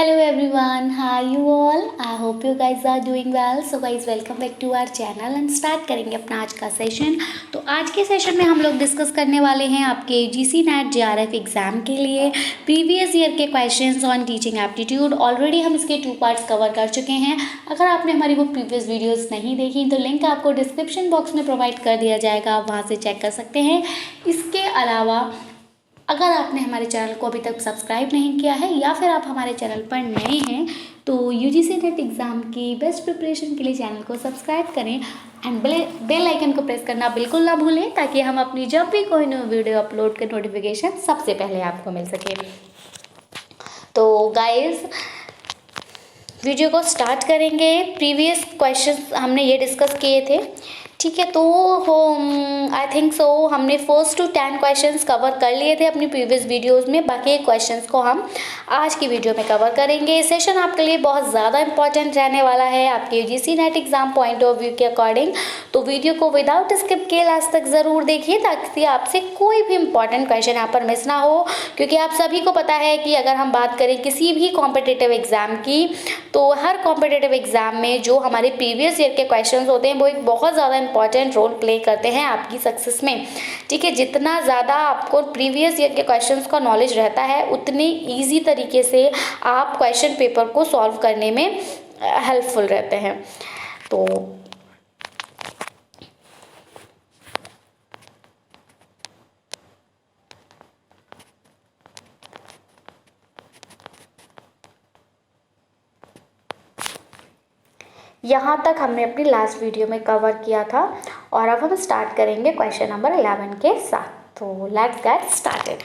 Hello everyone, how are you all? I hope you guys are doing well. So guys, welcome back to our channel and start करेंगे अपना आज का session. तो आज के session में हम लोग डिस्कस करने वाले हैं आपके यूजीसी नेट जेआरएफ एग्जाम के लिए प्रीवियस ईयर के questions on teaching aptitude. Already हम इसके 2 पार्ट्स कवर कर चुके हैं। अगर आपने हमारी वो प्रीवियस वीडियोस नहीं देखी तो लिंक आपको डिस्क्रिप्शन बॉक्स में प्रोवाइड कर दिया जाएगा, आप वहाँ से चेक कर सकते हैं। इसके अलावा अगर आपने हमारे चैनल को अभी तक सब्सक्राइब नहीं किया है या फिर आप हमारे चैनल पर नए हैं तो यूजीसी नेट एग्ज़ाम की बेस्ट प्रिपरेशन के लिए चैनल को सब्सक्राइब करें एंड बेल आइकन को प्रेस करना बिल्कुल ना भूलें ताकि हम अपनी जब भी कोई न्यू वीडियो अपलोड के नोटिफिकेशन सबसे पहले आपको मिल सके। तो गाइस, वीडियो को स्टार्ट करेंगे। प्रीवियस क्वेश्चंस हमने ये डिस्कस किए थे, ठीक है। तो आई थिंक सो हमने 1 to 10 क्वेश्चंस कवर कर लिए थे अपनी प्रीवियस वीडियोस में। बाकी क्वेश्चंस को हम आज की वीडियो में कवर करेंगे। सेशन आपके लिए बहुत ज़्यादा इंपॉर्टेंट रहने वाला है आपके UGC net exam point of view के अकॉर्डिंग। तो वीडियो को विदाउट स्किप किए लास्ट तक ज़रूर देखिए ताकि आपसे कोई भी इंपॉर्टेंट क्वेश्चन यहाँ पर मिस ना हो, क्योंकि आप सभी को पता है कि अगर हम बात करें किसी भी कॉम्पिटिटिव एग्ज़ाम की तो हर कॉम्पिटिटिव एग्ज़ाम में जो हमारे प्रीवियस ईयर के क्वेश्चन होते हैं वो एक बहुत ज़्यादा इंपॉर्टेंट रोल प्ले करते हैं आपकी सक्सेस में, ठीक है। जितना ज़्यादा आपको प्रीवियस ईयर के क्वेश्चंस का नॉलेज रहता है उतनी ईजी तरीके से आप क्वेश्चन पेपर को सॉल्व करने में हेल्पफुल रहते हैं। तो यहाँ तक हमने अपनी लास्ट वीडियो में कवर किया था और अब हम स्टार्ट करेंगे क्वेश्चन नंबर 11 के साथ। तो लेट्स गेट स्टार्टेड।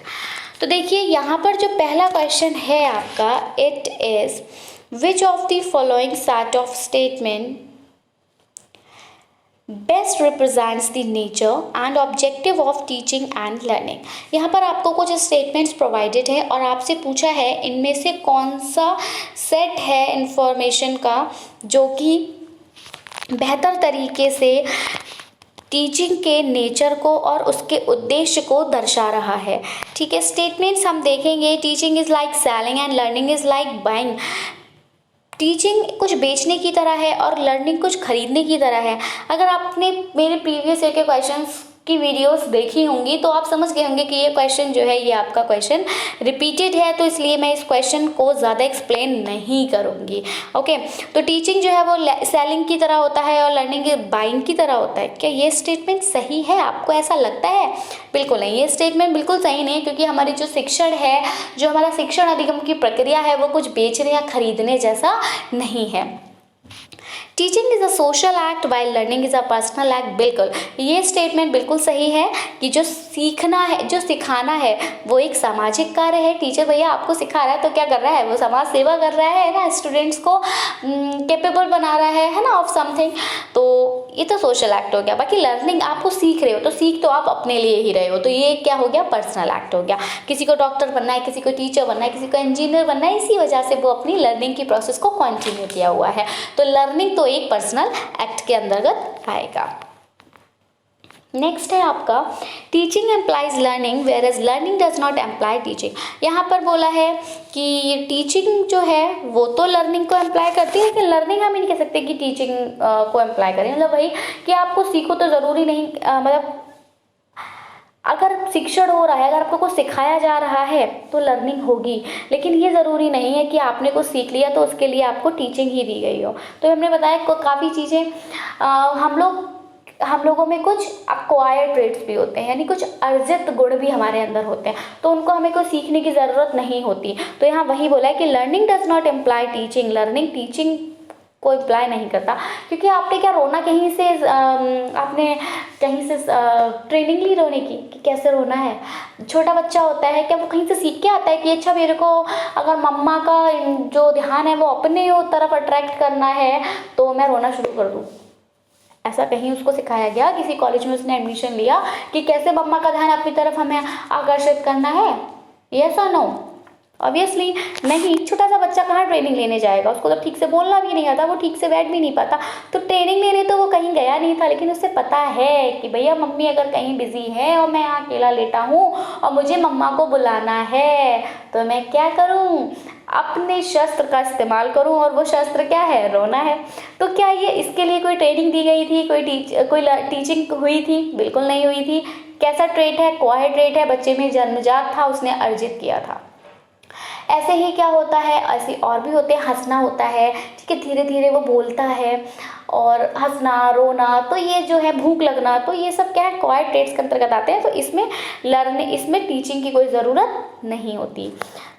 तो देखिए यहाँ पर जो पहला क्वेश्चन है आपका, it is which of the following set of statement best represents the nature and objective of teaching and learning. यहाँ पर आपको कुछ स्टेटमेंट्स प्रोवाइडेड है और आपसे पूछा है इनमें से कौन सा सेट है इंफॉर्मेशन का जो कि बेहतर तरीके से टीचिंग के नेचर को और उसके उद्देश्य को दर्शा रहा है, ठीक है। स्टेटमेंट्स हम देखेंगे, teaching is like selling and learning is like buying. Teaching कुछ बेचने की तरह है और लर्निंग कुछ खरीदने की तरह है। अगर आपने मेरे प्रीवियस ईयर के क्वेश्चंस की वीडियोस देखी होंगी तो आप समझ गए होंगे कि ये क्वेश्चन जो है ये आपका क्वेश्चन रिपीटेड है, तो इसलिए मैं इस क्वेश्चन को ज़्यादा एक्सप्लेन नहीं करूँगी, ओके। तो टीचिंग जो है वो सेलिंग की तरह होता है और लर्निंग बाइंग की तरह होता है। क्या ये स्टेटमेंट सही है? आपको ऐसा लगता है? बिल्कुल नहीं, ये स्टेटमेंट बिल्कुल सही नहीं है, क्योंकि हमारी जो शिक्षण है, जो हमारा शिक्षण अधिगम की प्रक्रिया है वो कुछ बेचने या खरीदने जैसा नहीं है। Teaching is a social act while learning is a personal act. बिल्कुल, ये स्टेटमेंट बिल्कुल सही है कि जो सीखना है, जो सिखाना है वो एक सामाजिक कार्य है। टीचर भैया आपको सिखा रहा है तो क्या कर रहा है, वो समाज सेवा कर रहा है ना, स्टूडेंट्स को कैपेबल बना रहा है ना, ऑफ समथिंग। तो ये तो सोशल एक्ट हो गया। बाकी लर्निंग, आपको सीख रहे हो तो सीख तो आप अपने लिए ही रहे हो, तो ये क्या हो गया, पर्सनल एक्ट हो गया। किसी को डॉक्टर बनना है, किसी को टीचर बनना है, किसी को इंजीनियर बनना है, इसी वजह से वो अपनी लर्निंग की प्रोसेस को कंटिन्यू किया हुआ है। तो लर्निंग तो एक पर्सनल एक्ट के अंतर्गत आएगा। नेक्स्ट है आपका, teaching employs learning whereas learning does not employ teaching. यहाँ पर बोला है कि टीचिंग जो है वो तो लर्निंग को एम्प्लाई करती है, लेकिन लर्निंग हम ही नहीं कह सकते कि टीचिंग को एम्प्लाई करें। मतलब वही कि आपको सीखो तो ज़रूरी नहीं, मतलब अगर शिक्षण हो रहा है, अगर आपको कुछ सिखाया जा रहा है तो लर्निंग होगी, लेकिन ये ज़रूरी नहीं है कि आपने कुछ सीख लिया तो उसके लिए आपको टीचिंग ही दी गई हो। तो हमने बताया काफ़ी चीज़ें हम लोगों में कुछ अक्वायर्ड ट्रेड्स भी होते हैं, यानी कुछ अर्जित गुण भी हमारे अंदर होते हैं, तो उनको हमें कोई सीखने की ज़रूरत नहीं होती। तो यहाँ वही बोला है कि learning does not employ teaching, learning teaching को अप्लाई नहीं करता। क्योंकि आपने क्या रोना कहीं से, आपने कहीं से ट्रेनिंग ली रोने की कि कैसे रोना है? छोटा बच्चा होता है, क्या वो कहीं से सीख के आता है कि अच्छा मेरे को अगर मम्मा का जो ध्यान है वो अपने तरफ अट्रैक्ट करना है तो मैं रोना शुरू कर दूँ? ऐसा कहीं उसको सिखाया गया? किसी कॉलेज में उसने एडमिशन लिया कि कैसे मम्मा का ध्यान अपनी तरफ हमें आकर्षित करना है? यस और नो? ऑब्वियसली नहीं। छोटा सा बच्चा कहाँ ट्रेनिंग लेने जाएगा, उसको तो ठीक से बोलना भी नहीं आता, वो ठीक से बैठ भी नहीं पाता। तो ट्रेनिंग लेने तो वो कहीं गया नहीं था, लेकिन उसे पता है कि भैया मम्मी अगर कहीं बिजी है और मैं यहाँ अकेला लेटा हूँ और मुझे मम्मा को बुलाना है तो मैं क्या करूँ, अपने शस्त्र का इस्तेमाल करूं, और वो शस्त्र क्या है? रोना है। तो क्या ये इसके लिए कोई ट्रेनिंग दी गई थी, कोई टीचिंग हुई थी? बिल्कुल नहीं हुई थी। कैसा ट्रेट है? क्वाइट ट्रेट है, बच्चे में जन्मजात था, उसने अर्जित किया था। ऐसे ही क्या होता है, ऐसे और भी होते हैं। हंसना होता है, ठीक है, धीरे धीरे वो बोलता है, और हंसना, रोना, तो ये जो है भूख लगना, तो ये सब क्या है? क्वाइट ट्रेट्स के अंतर्गत आते हैं। तो इसमें टीचिंग की कोई ज़रूरत नहीं होती।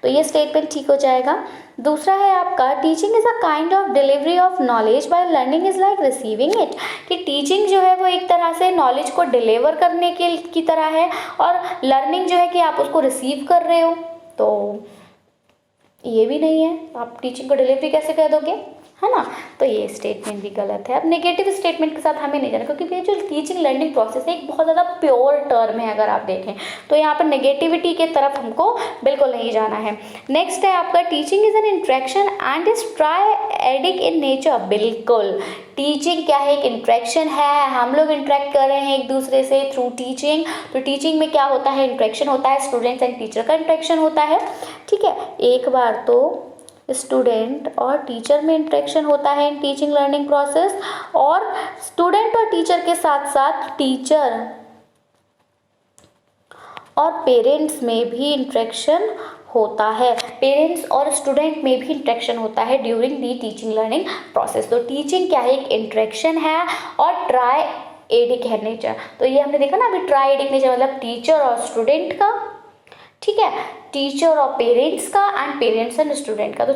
तो ये स्टेटमेंट ठीक हो जाएगा। दूसरा है आपका, teaching is a kind of delivery of knowledge by learning is like receiving it. कि टीचिंग जो है वो एक तरह से नॉलेज को डिलीवर करने की तरह है, और लर्निंग जो है कि आप उसको रिसीव कर रहे हो। तो ये भी नहीं है, आप टीचिंग को डिलीवरी कैसे कर दोगे, है ना? तो ये स्टेटमेंट भी गलत है। अब नेगेटिव स्टेटमेंट के साथ हमें नहीं जाना, क्योंकि ये जो टीचिंग लर्निंग प्रोसेस है एक बहुत ज़्यादा प्योर टर्म है। अगर आप देखें तो यहाँ पर नेगेटिविटी के तरफ हमको बिल्कुल नहीं जाना है। नेक्स्ट है आपका, teaching is an interaction and is triadic in nature. बिल्कुल, टीचिंग क्या है? एक इंट्रैक्शन है, हम लोग इंट्रैक्ट कर रहे हैं एक दूसरे से थ्रू टीचिंग। तो टीचिंग में क्या होता है? इंट्रैक्शन होता है, स्टूडेंट्स एंड टीचर का इंट्रैक्शन होता है, ठीक है। एक बार तो स्टूडेंट और टीचर में इंटरेक्शन होता है इन टीचिंग लर्निंग प्रोसेस, और स्टूडेंट और टीचर के साथ साथ टीचर और पेरेंट्स में भी इंटरेक्शन होता है। पेरेंट्स और स्टूडेंट में भी इंटरेक्शन होता है during the teaching learning process. तो टीचिंग क्या है? एक इंटरेक्शन है और ट्रायडिक है नेचर। तो ये हमने देखा ना अभी, ट्रायडिक नेचर मतलब टीचर और स्टूडेंट का, ठीक है, टीचर और पेरेंट्स का, एंड पेरेंट्स एंड स्टूडेंट का। तो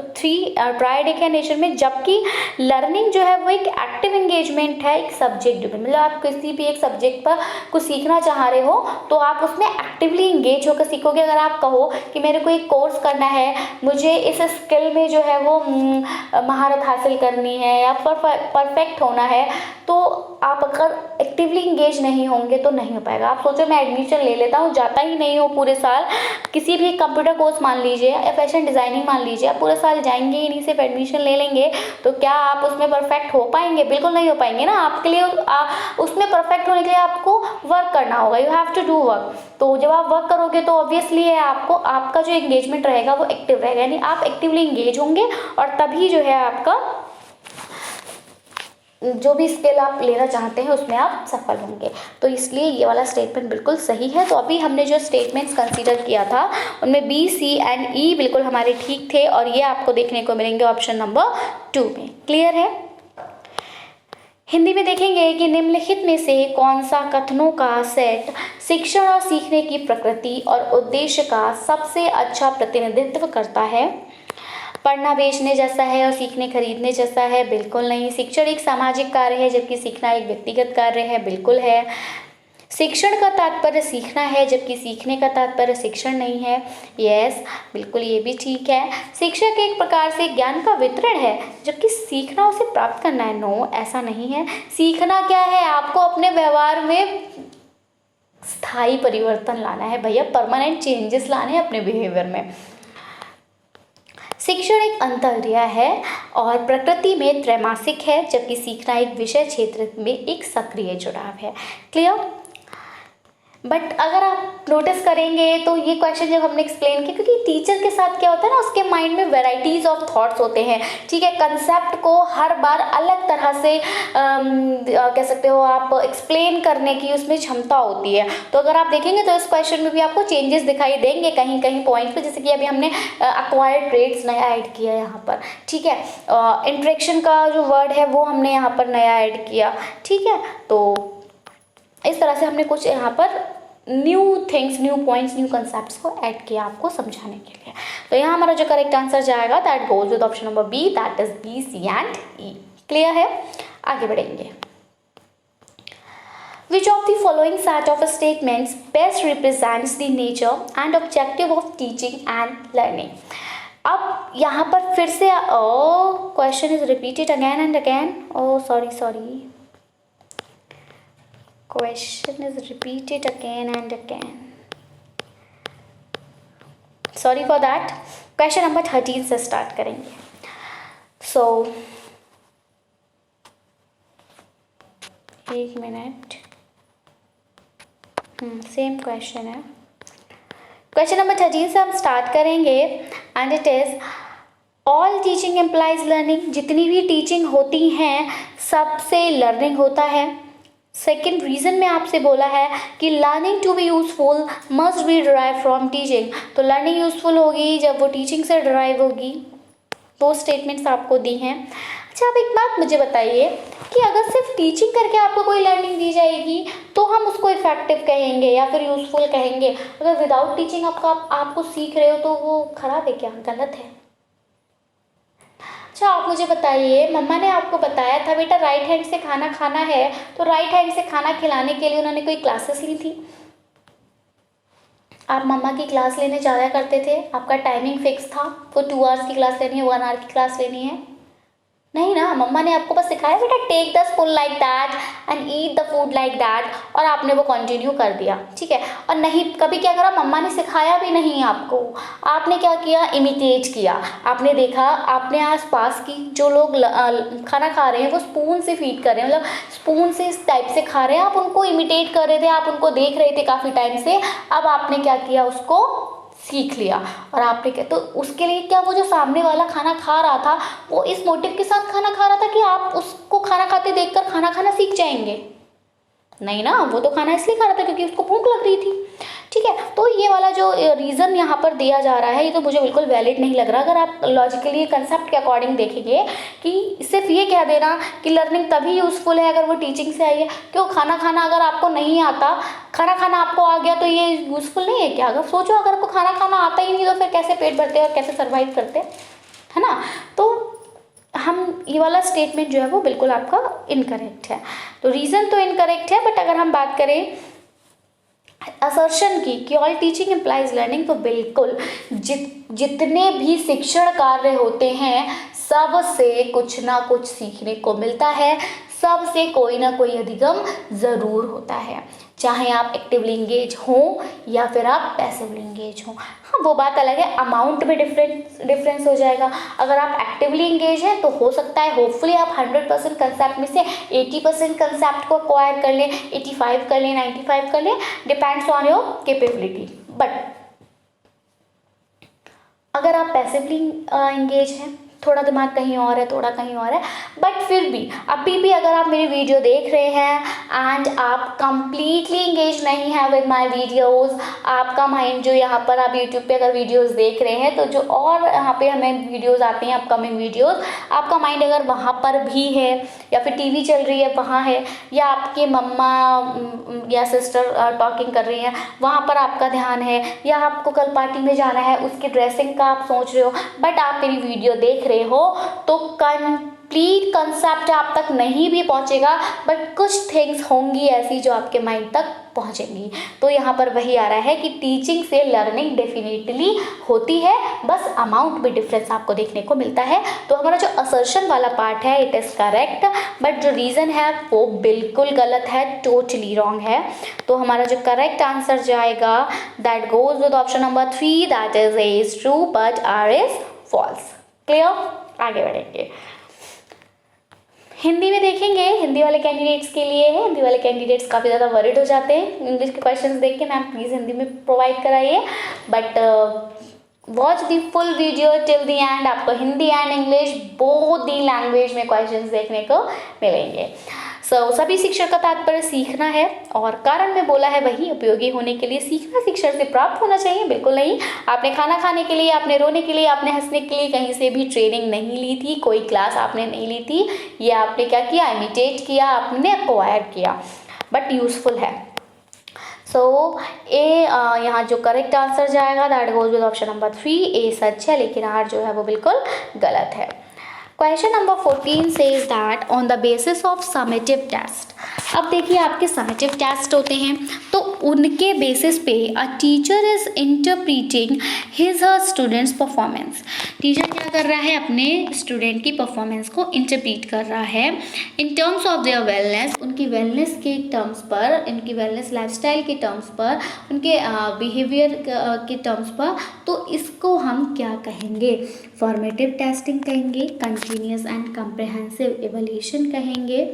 ट्रायडिक है नेचर में। जबकि लर्निंग जो है वो एक एक्टिव एंगेजमेंट है, एक सब्जेक्ट मतलब आप किसी भी एक सब्जेक्ट पर कुछ सीखना चाह रहे हो तो आप उसमें एक्टिवली इंगेज होकर सीखोगे। अगर आप कहो कि मेरे को एक कोर्स करना है, मुझे इस स्किल में जो है वो महारत हासिल करनी है या परफेक्ट होना है, तो आप अगर एक्टिवली इंगेज नहीं होंगे तो नहीं हो पाएगा। आप सोचो मैं एडमिशन ले लेता हूँ, जाता ही नहीं हूँ पूरे साल, किसी भी कंप्यूटर कोर्स मान लीजिए या फैशन डिज़ाइनिंग मान लीजिए, आप पूरे साल जाएंगे ही नहीं, सिर्फ एडमिशन ले लेंगे, तो क्या आप उसमें परफेक्ट हो पाएंगे? बिल्कुल नहीं हो पाएंगे ना। आपके लिए उसमें परफेक्ट होने के लिए आपको वर्क करना होगा, you have to do work. तो जब आप वर्क करोगे तो ऑब्वियसली है आपका जो एंगेजमेंट रहेगा वो एक्टिव रहेगा, यानी आप एक्टिवली इंगेज होंगे, और तभी जो है आपका जो भी स्किल आप लेना चाहते हैं उसमें आप सफल होंगे। तो इसलिए ये वाला स्टेटमेंट बिल्कुल सही है। तो अभी हमने जो स्टेटमेंट्स कंसीडर किया था उनमें बी, सी एंड ई बिल्कुल हमारे ठीक थे, और ये आपको देखने को मिलेंगे ऑप्शन नंबर 2 में। क्लियर है? हिंदी में देखेंगे कि निम्नलिखित में से कौन सा कथनों का सेट शिक्षण और सीखने की प्रकृति और उद्देश्य का सबसे अच्छा प्रतिनिधित्व करता है? पढ़ना बेचने जैसा है और सीखने खरीदने जैसा है? बिल्कुल नहीं। शिक्षण एक सामाजिक कार्य है जबकि सीखना एक व्यक्तिगत कार्य है? बिल्कुल है। शिक्षण का तात्पर्य सीखना है जबकि सीखने का तात्पर्य शिक्षण नहीं है? यस, बिल्कुल, ये भी ठीक है। शिक्षक एक प्रकार से ज्ञान का वितरण है जबकि सीखना उसे प्राप्त करना है? नो, ऐसा नहीं है। सीखना क्या है? आपको अपने व्यवहार में स्थायी परिवर्तन लाना है भैया, परमानेंट चेंजेस लाने हैं अपने बिहेवियर में। शिक्षण एक अंतःक्रिया है और प्रकृति में त्रैमासिक है, जबकि सीखना एक विषय क्षेत्र में एक सक्रिय जुड़ाव है। क्लियर? बट अगर आप नोटिस करेंगे तो ये क्वेश्चन जब हमने एक्सप्लेन किया, क्योंकि टीचर के साथ क्या होता है ना, उसके माइंड में वेराइटीज़ ऑफ थॉट्स होते हैं, ठीक है। कंसेप्ट को हर बार अलग तरह से कह सकते हो आप एक्सप्लेन करने की उसमें क्षमता होती है। तो अगर आप देखेंगे तो इस क्वेश्चन में भी आपको चेंजेस दिखाई देंगे कहीं कहीं पॉइंट पे, जैसे कि अभी हमने एक्वायर्ड ट्रेड्स नया ऐड किया यहाँ पर, ठीक है। इंट्रैक्शन का जो वर्ड है वो हमने यहाँ पर नया ऐड किया, ठीक है। तो इस तरह से हमने कुछ यहाँ पर new things, new points, new concepts को ऐड किया आपको समझाने के लिए। तो यहाँ हमारा जो करेक्ट आंसर जाएगा that goes with option number B, that is B, C and E. Clear है? आगे बढ़ेंगे। Which of the following set of statements best represents the nature and objective of teaching and learning? अब यहाँ पर फिर से question is repeated again and again. Sorry, question is repeated again and again, sorry for that। Question number 13 से start करेंगे। So एक minute, same question है। Question number 13 से हम स्टार्ट करेंगे and it is all teaching employs learning, जितनी भी teaching होती हैं सबसे लर्निंग होता है। सेकेंड रीज़न में आपसे बोला है कि learning to be useful must be derive from teaching, तो लर्निंग यूज़फुल होगी जब वो टीचिंग से डिराइव होगी। दो स्टेटमेंट्स आपको दी हैं। अच्छा, आप एक बात मुझे बताइए कि अगर सिर्फ टीचिंग करके आपको कोई लर्निंग दी जाएगी तो हम उसको इफेक्टिव कहेंगे या फिर यूज़फुल कहेंगे, अगर विदाउट टीचिंग आपको सीख रहे हो तो वो खराब है क्या, गलत है? अच्छा, आप मुझे बताइए, मम्मा ने आपको बताया था बेटा राइट हैंड से खाना खाना है, तो राइट हैंड से खाना खिलाने के लिए उन्होंने कोई क्लासेस ली थी? आप मम्मा की क्लास लेने जाया करते थे, आपका टाइमिंग फिक्स था, वो 2 आवर्स की क्लास लेनी है, 1 आवर की क्लास लेनी है? नहीं ना, मम्मा ने आपको बस सिखाया बेटा take the spoon like that and eat the food like that, और आपने वो कंटिन्यू कर दिया, ठीक है। और नहीं, कभी क्या करा, मम्मा ने सिखाया भी नहीं आपको, आपने क्या किया, इमिटेट किया। आपने देखा, आपने आसपास की जो लोग खाना खा रहे हैं वो स्पून से फीड कर रहे हैं, मतलब स्पून से इस टाइप से खा रहे हैं, आप उनको इमिटेट कर रहे थे, आप उनको देख रहे थे काफ़ी टाइम से। अब आपने क्या किया, उसको सीख लिया। और आपने क्या, तो उसके लिए क्या, वो जो सामने वाला खाना खा रहा था वो इस मोटिव के साथ खाना खा रहा था कि आप उसको खाना खाते देखकर खाना खाना सीख जाएंगे? नहीं ना, वो तो खाना इसलिए खा रहा था क्योंकि उसको भूख लग रही थी, ठीक है। तो ये वाला जो रीज़न यहाँ पर दिया जा रहा है ये तो मुझे बिल्कुल वैलिड नहीं लग रहा। अगर आप लॉजिकली कंसेप्ट के अकॉर्डिंग देखेंगे कि सिर्फ ये कह देना कि लर्निंग तभी यूज़फुल है अगर वो टीचिंग से आई है, क्यों, खाना खाना अगर आपको नहीं आता, खाना खाना आपको आ गया तो ये यूज़फुल नहीं है क्या? अगर सोचो, अगर आपको खाना खाना आता ही नहीं तो फिर कैसे पेट भरते और कैसे सर्वाइव करते, है ना? तो हम ये वाला स्टेटमेंट जो है वो बिल्कुल आपका इनकरेक्ट है। तो रीज़न तो इनकरेक्ट है, बट अगर हम बात करें असर्शन की कि ऑल टीचिंग एम्प्लाइज लर्निंग, तो बिल्कुल जितने भी शिक्षण कार्य होते हैं सब से कुछ ना कुछ सीखने को मिलता है, सबसे कोई ना कोई अधिगम ज़रूर होता है, चाहे आप एक्टिवली इंगेज हों या फिर आप पैसिवली इंगेज हों। हाँ, वो बात अलग है, अमाउंट में डिफरेंस हो जाएगा। अगर आप एक्टिवली इंगेज हैं तो हो सकता है होपफुली आप 100% कंसेप्ट में से 80% कंसेप्ट को एक्वायर कर लें, 85 कर लें, 95 कर लें, depends on your capability. But अगर आप पैसिवली इंगेज हैं, थोड़ा दिमाग कहीं और है, थोड़ा कहीं और है, बट फिर भी अभी भी अगर आप मेरी वीडियो देख रहे हैं एंड आप कंप्लीटली इंगेज नहीं है विद माय वीडियोस, आपका माइंड जो यहाँ पर आप यूट्यूब पे अगर वीडियोस देख रहे हैं तो जो और यहाँ पे हमें वीडियोस आती हैं अपकमिंग वीडियोस, आपका माइंड अगर वहाँ पर भी है या फिर टीवी चल रही है वहाँ है, या आपके मम्मा या सिस्टर टॉकिंग कर रही हैं वहाँ पर आपका ध्यान है, या आपको कल पार्टी में जाना है उसकी ड्रेसिंग का आप सोच रहे हो, बट आप मेरी वीडियो देख रहे हो, तो कंप्लीट कंसेप्ट आप तक नहीं भी पहुंचेगा, बट कुछ थिंग्स होंगी ऐसी जो आपके माइंड तक पहुंचेंगी। तो यहाँ पर वही आ रहा है कि टीचिंग से लर्निंग डेफिनेटली होती है, बस अमाउंट में डिफरेंस आपको देखने को मिलता है। तो हमारा जो असर्शन वाला पार्ट है इट इज़ करेक्ट, बट जो रीज़न है वो बिल्कुल गलत है, टोटली रॉन्ग है। तो हमारा जो करेक्ट आंसर जाएगा that goes with option number 3, that is A is true but R is false. Clear? आगे बढ़ेंगे, हिंदी में देखेंगे। हिंदी वाले कैंडिडेट्स के लिए है, हिंदी वाले कैंडिडेट्स काफ़ी ज़्यादा वरिड हो जाते हैं इंग्लिश के क्वेश्चंस देख के, मैम प्लीज़ हिंदी में प्रोवाइड कराइए, but watch the full video till the end, आपको Hindi and English both the language में क्वेश्चंस देखने को मिलेंगे। सभी शिक्षण का तात्पर्य सीखना है, और कारण में बोला है वही उपयोगी होने के लिए, सीखना शिक्षण से प्राप्त होना चाहिए, बिल्कुल नहीं। आपने खाना खाने के लिए, आपने रोने के लिए, आपने हंसने के लिए कहीं से भी ट्रेनिंग नहीं ली थी, कोई क्लास आपने नहीं ली थी, ये आपने क्या किया, इमिटेट किया, आपने एक्वायर किया, बट यूजफुल है। ए यहाँ जो करेक्ट आंसर जाएगा that goes with option number 3, A सच है, लेकिन आर जो है वो बिल्कुल गलत है। Question number 14 says that on the basis of summative test. अब देखिए आपके समेटिव टेस्ट होते हैं, तो उनके बेसिस पे a teacher is interpreting his her students performance. Teacher क्या कर रहा है, अपने स्टूडेंट की परफॉर्मेंस को इंटरप्रीट कर रहा है in terms of their wellness, उनकी वेलनेस के टर्म्स पर, इनकी वेलनेस लाइफस्टाइल के टर्म्स पर, उनके बिहेवियर के टर्म्स पर। तो इसको हम क्या कहेंगे, फॉर्मेटिव टेस्टिंग कहेंगे, कंटिन्यूअस एंड कम्प्रहेंसिव इवैल्यूएशन कहेंगे,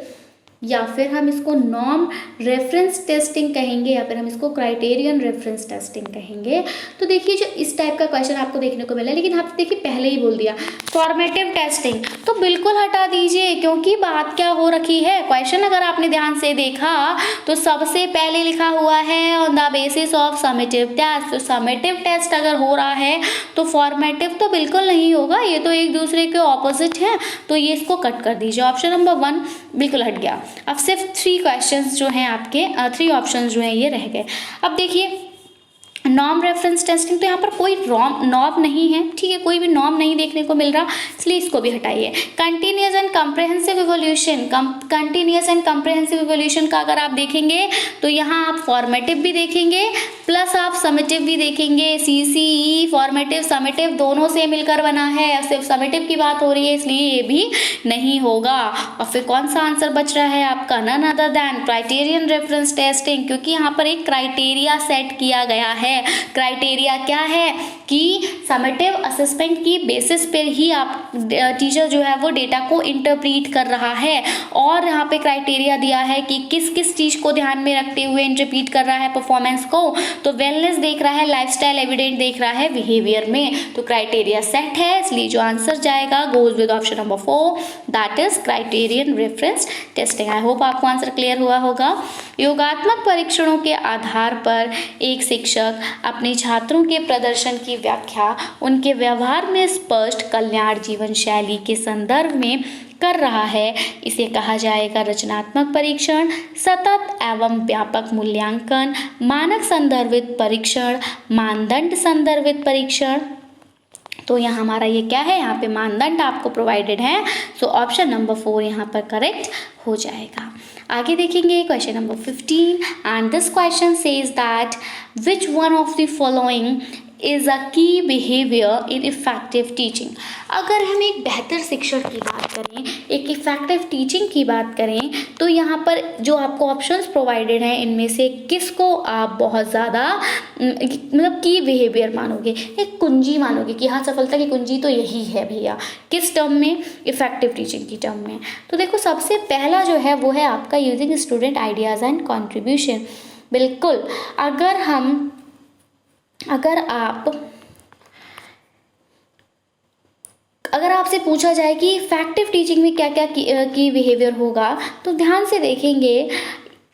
या फिर हम इसको नॉर्म रेफरेंस टेस्टिंग कहेंगे, या फिर हम इसको क्राइटेरियन रेफरेंस टेस्टिंग कहेंगे। तो देखिए जो इस टाइप का क्वेश्चन आपको देखने को मिला, लेकिन आप देखिए पहले ही बोल दिया, फॉर्मेटिव टेस्टिंग तो बिल्कुल हटा दीजिए, क्योंकि बात क्या हो रखी है, क्वेश्चन अगर आपने ध्यान से देखा तो सबसे पहले लिखा हुआ है on the basis of summative test. तो समेटिव टेस्ट अगर हो रहा है तो फॉर्मेटिव तो बिल्कुल नहीं होगा, ये तो एक दूसरे के ऑपोजिट है, तो ये इसको कट कर दीजिए। ऑप्शन नंबर 1 बिल्कुल हट गया। अब सिर्फ 3 क्वेश्चन जो हैं आपके 3 ऑप्शन जो हैं ये रह गए। अब देखिए नॉर्म रेफरेंस टेस्टिंग, तो यहाँ पर कोई नॉर्म नहीं है, ठीक है, कोई भी नॉर्म नहीं देखने को मिल रहा, इसलिए इसको भी हटाइए। Continuous and comprehensive evolution, continuous and comprehensive evolution का अगर आप देखेंगे तो यहाँ आप फॉर्मेटिव भी देखेंगे प्लस आप समेटिव भी देखेंगे। CCE फॉर्मेटिव समेटिव दोनों से मिलकर बना है, सिर्फ समेटिव की बात हो रही है, इसलिए ये भी नहीं होगा। और फिर कौन सा आंसर बच रहा है आपका, none other than criterion reference testing, क्योंकि यहाँ पर एक क्राइटेरिया सेट किया गया है। क्राइटेरिया क्या है कि समेटिव असेसमेंट की बेसिस पर ही आप टीचर जो है वो डेटा को इंटरप्रीट कर रहा है, और यहाँ पे क्राइटेरिया दिया है कि किस किस चीज को ध्यान में रखते हुए इंटरप्रीट कर रहा है परफॉर्मेंस को, तो वेलनेस देख रहा है, लाइफस्टाइल एविडेंट देख रहा है बिहेवियर में, तो क्राइटेरिया सेट है, इसलिए जो आंसर जाएगा goes with option number 4 that is criterion reference testing. I hope आपको आंसर क्लियर हुआ होगा। योगात्मक परीक्षणों के आधार पर एक शिक्षक अपने छात्रों के प्रदर्शन की व्याख्या उनके व्यवहार में स्पष्ट कल्याण जीवन शैली के संदर्भ में कर रहा है, इसे कहा जाएगा रचनात्मक परीक्षण, सतत एवं व्यापक मूल्यांकन, मानक संदर्भित परीक्षण, मानदंड संदर्भित परीक्षण। तो यहाँ हमारा ये क्या है, यहाँ पे मानदंड आपको प्रोवाइडेड है, सो ऑप्शन नंबर 4 यहाँ पर करेक्ट हो जाएगा। आगे देखेंगे question number 15 and this question says that which one of the following is a की बिहेवियर इन इफेक्टिव टीचिंग। अगर हम एक बेहतर शिक्षक की बात करें, एक इफेक्टिव टीचिंग की बात करें, तो यहाँ पर जो आपको ऑप्शंस प्रोवाइडेड हैं इनमें से किसको आप बहुत ज़्यादा मतलब की बिहेवियर मानोगे, एक कुंजी मानोगे कि हाँ सफलता की कुंजी तो यही है भैया, किस टर्म में, इफेक्टिव टीचिंग की टर्म में। तो देखो सबसे पहला जो है वो है आपका using student ideas and contribution. बिल्कुल अगर आपसे पूछा जाए कि इफेक्टिव टीचिंग में क्या क्या की बिहेवियर होगा, तो ध्यान से देखेंगे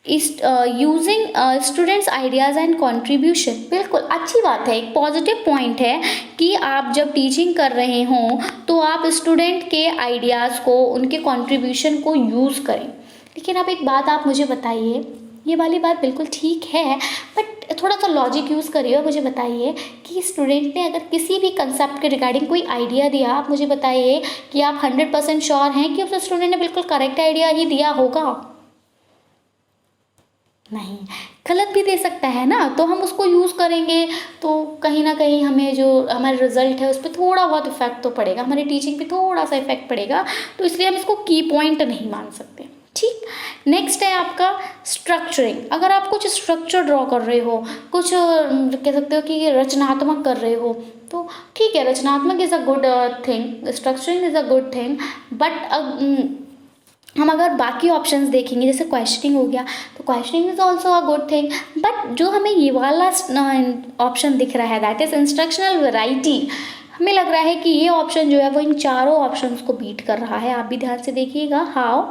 using students ideas and contribution. बिल्कुल अच्छी बात है, एक पॉजिटिव पॉइंट है कि आप जब टीचिंग कर रहे हों तो आप स्टूडेंट के आइडियाज़ को, उनके कंट्रीब्यूशन को यूज़ करें। लेकिन अब एक बात आप मुझे बताइए, ये वाली बात बिल्कुल ठीक है, बट थोड़ा सा लॉजिक यूज़ करिए और मुझे बताइए कि स्टूडेंट ने अगर किसी भी कंसेप्ट के रिगार्डिंग कोई आइडिया दिया, आप मुझे बताइए कि आप 100% श्योर हैं कि उस स्टूडेंट ने बिल्कुल करेक्ट आइडिया ही दिया होगा? नहीं, गलत भी दे सकता है ना, तो हम उसको यूज़ करेंगे तो कहीं ना कहीं हमें जो हमारा रिजल्ट है उस पर थोड़ा बहुत इफेक्ट तो पड़ेगा, हमारी टीचिंग पे थोड़ा सा इफेक्ट पड़ेगा, तो इसलिए हम इसको की पॉइंट नहीं मान सकते। ठीक, नेक्स्ट है आपका स्ट्रक्चरिंग। अगर आप कुछ स्ट्रक्चर ड्रॉ कर रहे हो, कुछ कह सकते हो कि रचनात्मक कर रहे हो, तो ठीक है, रचनात्मक is a good thing, structuring is a good thing, but हम अगर बाकी ऑप्शंस देखेंगे, जैसे क्वेश्चनिंग हो गया, तो questioning is also a good thing, but जो हमें ये वाला ऑप्शन दिख रहा है दैट इज़ इंस्ट्रक्शनल वैरायटी, हमें लग रहा है कि ये ऑप्शन जो है वो इन चारों ऑप्शंस को बीट कर रहा है। आप भी ध्यान से देखिएगा। हाउ,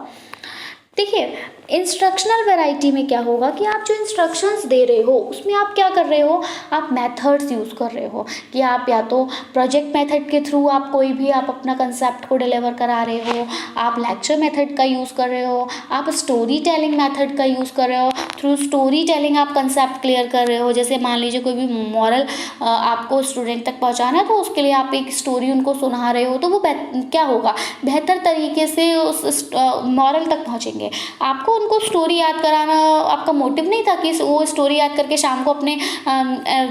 देखिए इंस्ट्रक्शनल वैरायटी में क्या होगा कि आप जो इंस्ट्रक्शंस दे रहे हो उसमें आप क्या कर रहे हो, आप मेथड्स यूज़ कर रहे हो कि आप या तो प्रोजेक्ट मेथड के थ्रू आप कोई भी आप अपना कंसेप्ट को डिलीवर करा रहे हो, आप लेक्चर मेथड का यूज़ कर रहे हो, आप स्टोरी टेलिंग मेथड का यूज़ कर रहे हो, थ्रू स्टोरी टेलिंग आप कंसेप्ट क्लियर कर रहे हो। जैसे मान लीजिए कोई भी मॉरल आपको स्टूडेंट तक पहुँचाना है, तो उसके लिए आप एक स्टोरी उनको सुना रहे हो, तो वो क्या होगा, बेहतर तरीके से उस मॉरल तक पहुँचेंगे। आपको उनको स्टोरी याद कराना, आपका मोटिव नहीं था कि वो स्टोरी याद करके शाम को अपने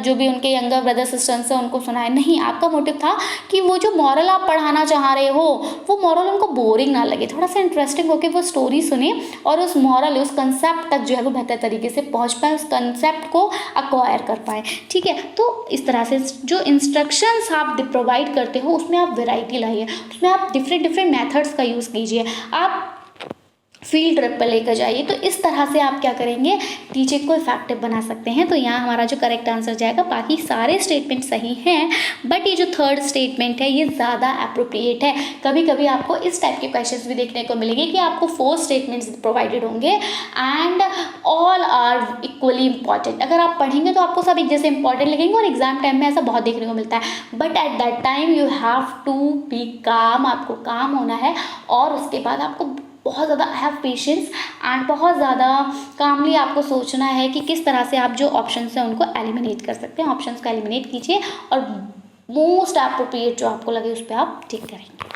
जो भी उनके यंगर ब्रदर सिस्टर्स हैं उनको सुनाए, नहीं, आपका मोटिव था कि वो जो मॉरल आप पढ़ाना चाह रहे हो वो मॉरल उनको बोरिंग ना लगे, थोड़ा सा इंटरेस्टिंग होकर वो स्टोरी सुने और उस मॉरल, उस कंसेप्ट तक जो है वो बेहतर तरीके से पहुँच पाए, उस कंसेप्ट को अक्वायर कर पाए। ठीक है, तो इस तरह से जो इंस्ट्रक्शंस आप प्रोवाइड करते हो उसमें आप वेराइटी लाइए, उसमें आप डिफरेंट मेथड्स का यूज़ कीजिए। आप फील्ड ट्रिप पर लेकर जाइए। तो इस तरह से आप क्या करेंगे, टीचिंग को इफेक्टिव बना सकते हैं। तो यहाँ हमारा जो करेक्ट आंसर जाएगा, बाकी सारे स्टेटमेंट सही हैं, बट ये जो थर्ड स्टेटमेंट है ये ज़्यादा अप्रोप्रिएट है। कभी कभी आपको इस टाइप के क्वेश्चंस भी देखने को मिलेंगे कि आपको 4 स्टेटमेंट्स प्रोवाइडेड होंगे and all are equally important. अगर आप पढ़ेंगे तो आपको सब एक जैसे इंपॉर्टेंट लगेंगे, और एग्जाम टाइम में ऐसा बहुत देखने को मिलता है। But at that time you have to be calm, आपको काम होना है, और उसके बाद आपको बहुत ज़्यादा हैव पेशेंस एंड बहुत ज़्यादा कामली आपको सोचना है कि किस तरह से आप जो ऑप्शंस हैं उनको एलिमिनेट कर सकते हैं। ऑप्शंस को एलिमिनेट कीजिए और मोस्ट अप्रोप्रिएट जो आपको लगे उस पर आप टिक करेंगे।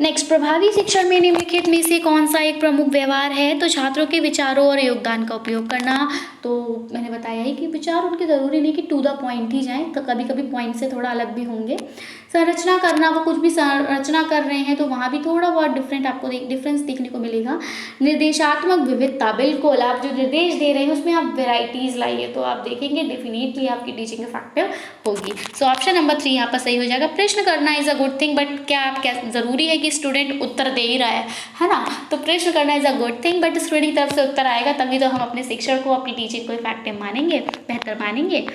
नेक्स्ट, प्रभावी शिक्षण में निम्नलिखित में से कौन सा एक प्रमुख व्यवहार है? तो छात्रों के विचारों और योगदान का उपयोग करना। तो मैंने बताया ही कि विचार उनके ज़रूरी नहीं कि टू द पॉइंट ही जाएं, तो कभी कभी पॉइंट से थोड़ा अलग भी होंगे। संरचना करना, वो कुछ भी संरचना कर रहे हैं तो वहाँ भी थोड़ा बहुत डिफरेंट आपको डिफरेंस देखने को मिलेगा। निर्देशात्मक विविधता, बिल्कुल आप जो निर्देश दे रहे हैं उसमें आप वेराइटीज़ लाइए, तो आप देखेंगे डेफिनेटली आपकी टीचिंग इफेक्टिव होगी। सो ऑप्शन नंबर 3 यहाँ पर सही हो जाएगा। प्रश्न करना is a good thing, but क्या आप क्या ज़रूरी है कि स्टूडेंट उत्तर दे ही रहा है ना? तो प्रश्न करना is a good thing, but student की तरफ से उत्तर आएगा तभी तो हम अपने शिक्षण को, अपनी टीचिंग को इफेक्टिव मानेंगे, बेहतर मानेंगे।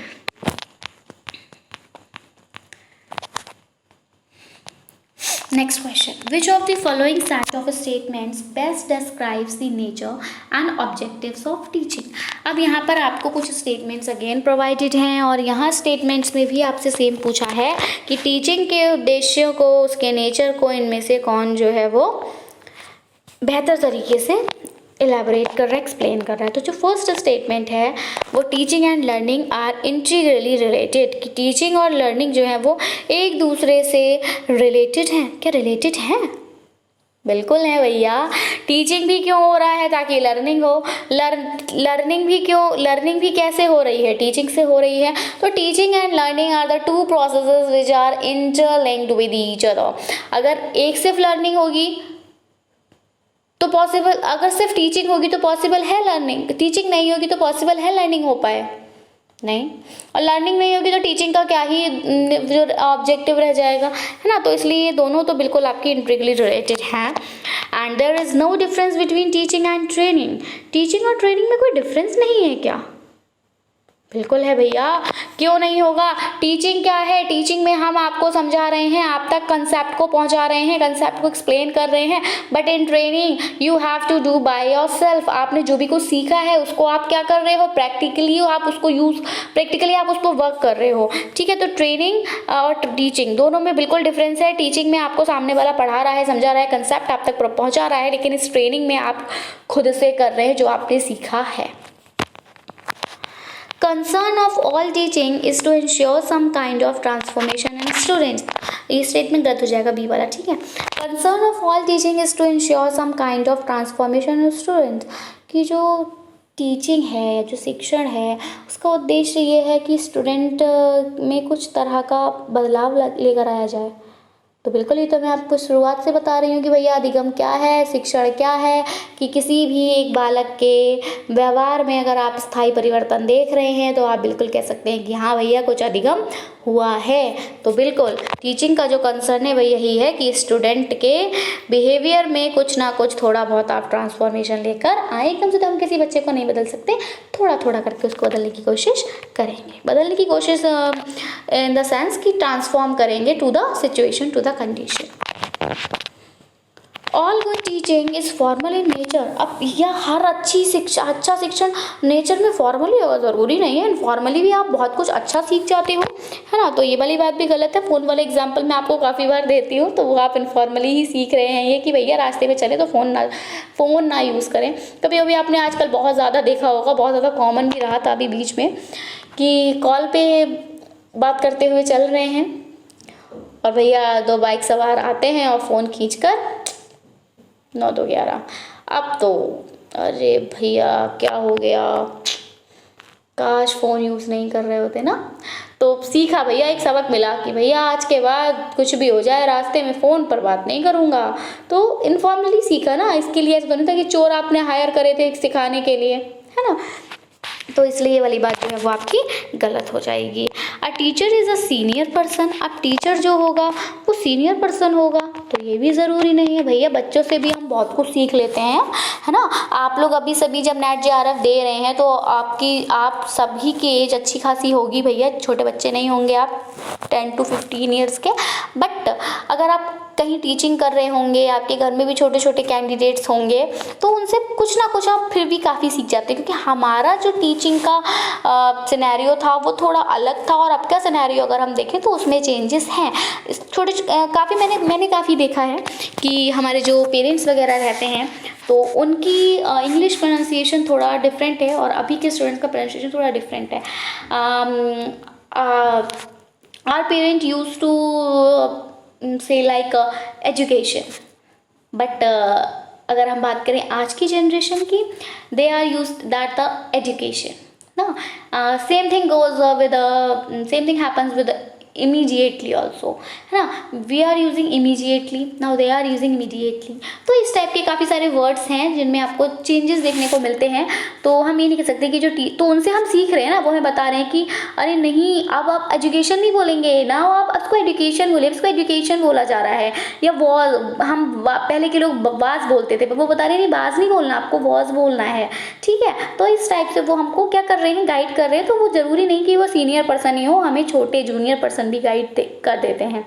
Next question. Which of the following set of statements best describes the nature and objectives of teaching? अब यहाँ पर आपको कुछ statements again provided हैं, और यहाँ statements में भी आपसे सेम पूछा है कि टीचिंग के उद्देश्यों को, उसके नेचर को, इनमें से कौन जो है वो बेहतर तरीके से इलेबोरेट कर रहा है, एक्सप्लेन कर रहा है। तो जो फर्स्ट स्टेटमेंट है वो teaching and learning are integrally related, कि टीचिंग और लर्निंग जो है वो एक दूसरे से रिलेटेड हैं। क्या रिलेटेड हैं? बिल्कुल है भैया। टीचिंग भी क्यों हो रहा है? ताकि लर्निंग हो। लर्निंग भी कैसे हो रही है? टीचिंग से हो रही है। तो teaching and learning are the two processes which are interlinked with each other. अगर एक सिर्फ लर्निंग होगी तो पॉसिबल, अगर सिर्फ टीचिंग होगी तो पॉसिबल है लर्निंग, टीचिंग नहीं होगी तो पॉसिबल है लर्निंग हो पाए? नहीं। और लर्निंग नहीं होगी तो टीचिंग का क्या ही जो ऑब्जेक्टिव रह जाएगा, है ना? तो इसलिए ये दोनों तो बिल्कुल आपकी इंटीग्रली रिलेटेड हैं। And there is no difference between teaching and training. Teaching और ट्रेनिंग में कोई डिफरेंस नहीं है क्या? बिल्कुल है भैया, क्यों नहीं होगा? टीचिंग क्या है? टीचिंग में हम आपको समझा रहे हैं, आप तक कंसेप्ट को पहुंचा रहे हैं, कंसेप्ट को एक्सप्लेन कर रहे हैं। But in training you have to do by yourself. आपने जो भी कुछ सीखा है उसको आप क्या कर रहे हो? प्रैक्टिकली आप उसको प्रैक्टिकली आप उस पर वर्क कर रहे हो। ठीक है, तो ट्रेनिंग और टीचिंग दोनों में बिल्कुल डिफरेंस है। टीचिंग में आपको सामने वाला पढ़ा रहा है, समझा रहा है, कंसेप्ट आप तक पहुंचा रहा है, लेकिन इस ट्रेनिंग में आप खुद से कर रहे हैं जो आपने सीखा है। Concern of all teaching is to ensure some kind of transformation in students. ये स्टेटमेंट गलत हो जाएगा, बी वाला। ठीक है, Concern of all teaching is to ensure some kind of transformation in students, कि जो टीचिंग है, जो शिक्षण है, उसका उद्देश्य ये है कि स्टूडेंट में कुछ तरह का बदलाव लेकर आया जाए। तो बिल्कुल ही तो मैं आपको शुरुआत से बता रही हूँ कि भैया अधिगम क्या है, शिक्षण क्या है, कि किसी भी एक बालक के व्यवहार में अगर आप स्थायी परिवर्तन देख रहे हैं तो आप बिल्कुल कह सकते हैं कि हाँ भैया कुछ अधिगम हुआ है। तो बिल्कुल टीचिंग का जो कंसर्न है वही यही है कि स्टूडेंट के बिहेवियर में कुछ ना कुछ थोड़ा बहुत आप ट्रांसफॉर्मेशन लेकर आए। एकदम से तो हम किसी बच्चे को नहीं बदल सकते, थोड़ा थोड़ा करके उसको बदलने की कोशिश करेंगे। बदलने की कोशिश इन द सेंस कि ट्रांसफॉर्म करेंगे to the situation, to the condition. All good teaching is formal in nature. अब यह हर अच्छी शिक्षा, अच्छा शिक्षण नेचर में फॉर्मली होगा, ज़रूरी नहीं है इनफॉर्मली भी आप बहुत कुछ अच्छा सीख जाते हो, है ना? तो ये वाली बात भी गलत है। फ़ोन वाले एग्जाम्पल मैं आपको काफ़ी बार देती हूँ, तो वो आप इनफॉर्मली ही सीख रहे हैं। ये कि भैया रास्ते में चले तो फ़ोन ना यूज़ करें। कभी कभी आपने आजकल बहुत ज़्यादा देखा होगा, बहुत ज़्यादा कॉमन भी रहा था अभी बीच में, कि कॉल पे बात करते हुए चल रहे हैं और भैया 2 बाइक सवार आते हैं और फ़ोन खींचकर 9-2-11। अब तो अरे भैया क्या हो गया, काश फ़ोन यूज़ नहीं कर रहे होते ना। तो सीखा भैया, एक सबक मिला कि भैया आज के बाद कुछ भी हो जाए रास्ते में फ़ोन पर बात नहीं करूँगा। तो इनफॉर्मली सीखा ना, इसके लिए ऐसा तो नहीं था कि चोर आपने हायर करे थे सिखाने के लिए, है ना? तो इसलिए ये वाली बात जो है वो आपकी गलत हो जाएगी। A teacher is a senior person. अब टीचर जो होगा वो सीनियर पर्सन होगा, तो ये भी ज़रूरी नहीं है भैया। बच्चों से भी हम बहुत कुछ सीख लेते हैं, है ना। आप लोग अभी सभी जब नेट जेआरएफ दे रहे हैं तो आप सभी की एज अच्छी खासी होगी भैया, छोटे बच्चे नहीं होंगे आप 10 to 15 ईयर्स के। बट अगर आप कहीं टीचिंग कर रहे होंगे, आपके घर में भी छोटे छोटे कैंडिडेट्स होंगे, तो उनसे कुछ ना कुछ आप फिर भी काफ़ी सीख जाते हैं, क्योंकि हमारा जो टीचिंग का सिनेरियो था वो थोड़ा अलग था, और अब का सिनेरियो अगर हम देखें तो उसमें चेंजेस हैं छोटे काफ़ी। मैंने काफ़ी देखा है कि हमारे जो पेरेंट्स वगैरह रहते हैं तो उनकी इंग्लिश प्रोनाउंसिएशन थोड़ा डिफरेंट है, और अभी के स्टूडेंट्स का प्रोनाउंसिएशन थोड़ा डिफरेंट है। Our parent use to say like education, but अगर हम बात करें आज की जनरेशन की, they are use that the education ना। Same thing happens with immediately also, है ना। We are using immediately, now they are using immediately. तो इस टाइप के काफ़ी सारे वर्ड्स हैं जिनमें आपको चेंजेस देखने को मिलते हैं। तो हम ये नहीं कह सकते कि तो उनसे हम सीख रहे हैं ना, वो हमें बता रहे हैं कि अरे नहीं, अब आप एजुकेशन नहीं बोलेंगे ना, आप उसको एजुकेशन बोले, उसको एजुकेशन बोला जा रहा है। या वॉज, हम पहले के लोग वाज बोलते थे, पर वो बता रहे हैं नहीं, वाज नहीं बोलना, आपको वॉज बोलना है, ठीक है। तो इस टाइप से वो हमको क्या कर रहे हैं, गाइड कर रहे हैं। तो वो ज़रूरी नहीं कि वो सीनियर पर्सन ही हो, हमें छोटे जूनियर पर्सन भी गाइड कर देते हैं।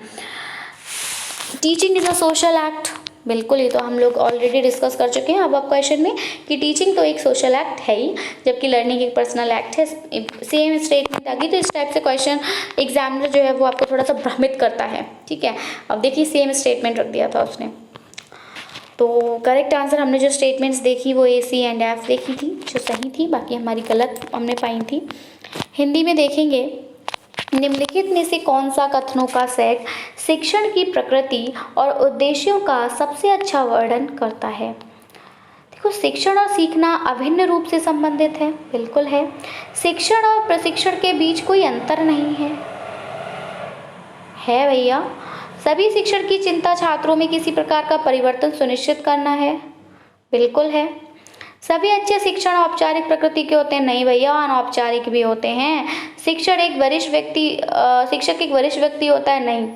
Teaching is a social act, बिल्कुल, ये तो हम लोग ऑलरेडी डिस्कस कर चुके हैं अब आप क्वेश्चन में कि टीचिंग तो एक सोशल एक्ट है ही, जबकि लर्निंग एक पर्सनल एक्ट है। सेम स्टेटमेंट आ गई। तो इस टाइप से क्वेश्चन एग्जामिनर जो है वो आपको थोड़ा सा भ्रमित करता है, ठीक है। अब देखिए सेम स्टेटमेंट रख दिया था उसने, तो करेक्ट आंसर हमने जो स्टेटमेंट्स देखी वो AC एंड F देखी थी जो सही थी, बाकी हमारी गलत हमने पाई थी। हिंदी में देखेंगे, निम्नलिखित में से कौन सा कथनों का सेट शिक्षण की प्रकृति और उद्देश्यों का सबसे अच्छा वर्णन करता है। देखो, शिक्षण और सीखना अभिन्न रूप से संबंधित है, बिल्कुल है। शिक्षण और प्रशिक्षण के बीच कोई अंतर नहीं है भैया। सभी शिक्षण की चिंता छात्रों में किसी प्रकार का परिवर्तन सुनिश्चित करना है, बिल्कुल है। सभी अच्छे शिक्षण औपचारिक प्रकृति के होते हैं, नहीं भैया, अनौपचारिक भी होते हैं। शिक्षक एक वरिष्ठ व्यक्ति होता है, नहीं,